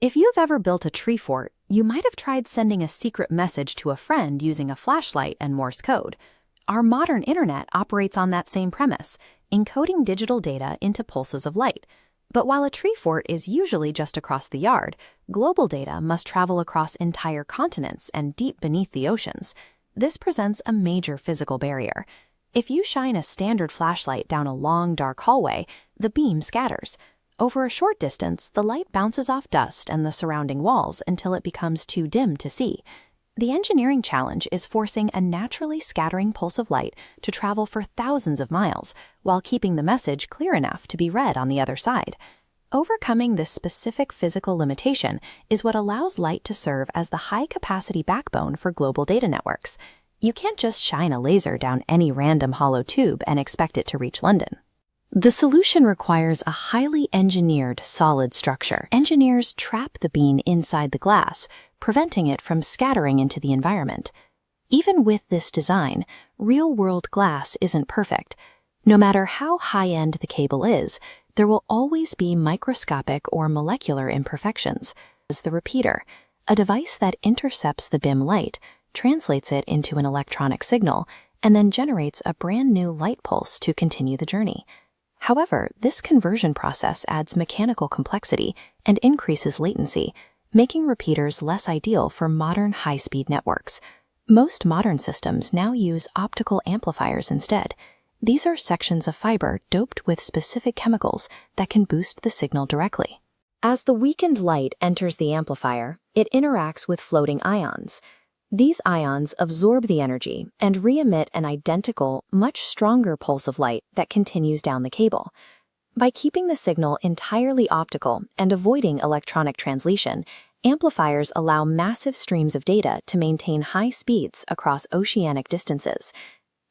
If you've ever built a tree fort, you might have tried sending a secret message to a friend using a flashlight and Morse code. Our modern internet operates on that same premise, encoding digital data into pulses of light. But while a tree fort is usually just across the yard, global data must travel across entire continents and deep beneath the oceans. This presents a major physical barrier. If you shine a standard flashlight down a long, dark hallway, the beam scatters. Over a short distance, the light bounces off dust and the surrounding walls until it becomes too dim to see. The engineering challenge is forcing a naturally scattering pulse of light to travel for thousands of miles, while keeping the message clear enough to be read on the other side. Overcoming this specific physical limitation is what allows light to serve as the high-capacity backbone for global data networks. You can't just shine a laser down any random hollow tube and expect it to reach London. The solution requires a highly engineered, solid structure. Engineers trap the beam inside the glass, preventing it from scattering into the environment. Even with this design, real-world glass isn't perfect. No matter how high-end the cable is, there will always be microscopic or molecular imperfections. As the repeater, a device that intercepts the BIM light, translates it into an electronic signal, and then generates a brand new light pulse to continue the journey. However, this conversion process adds mechanical complexity and increases latency, making repeaters less ideal for modern high-speed networks. Most modern systems now use optical amplifiers instead. These are sections of fiber doped with specific chemicals that can boost the signal directly. As the weakened light enters the amplifier, it interacts with floating ions. These ions absorb the energy and re-emit an identical, much stronger pulse of light that continues down the cable. By keeping the signal entirely optical and avoiding electronic translation, amplifiers allow massive streams of data to maintain high speeds across oceanic distances.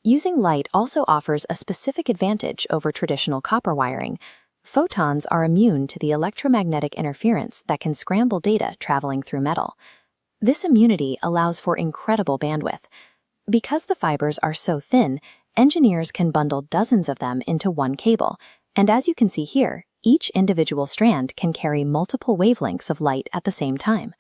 Using light also offers a specific advantage over traditional copper wiring. Photons are immune to the electromagnetic interference that can scramble data traveling through metal. This immunity allows for incredible bandwidth. Because the fibers are so thin, engineers can bundle dozens of them into one cable, and as you can see here, each individual strand can carry multiple wavelengths of light at the same time.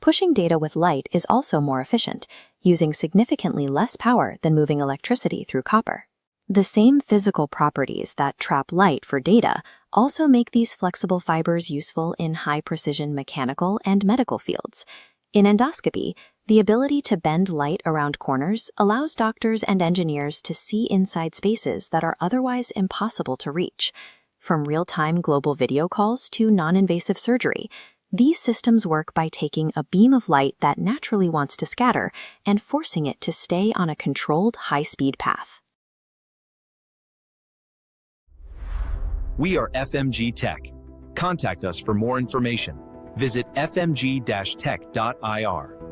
Pushing data with light is also more efficient, using significantly less power than moving electricity through copper. The same physical properties that trap light for data also make these flexible fibers useful in high-precision mechanical and medical fields. In endoscopy, the ability to bend light around corners allows doctors and engineers to see inside spaces that are otherwise impossible to reach. From real-time global video calls to non-invasive surgery, these systems work by taking a beam of light that naturally wants to scatter and forcing it to stay on a controlled high-speed path. We are FMG Tech. Contact us for more information. Visit fmg-tech.ir.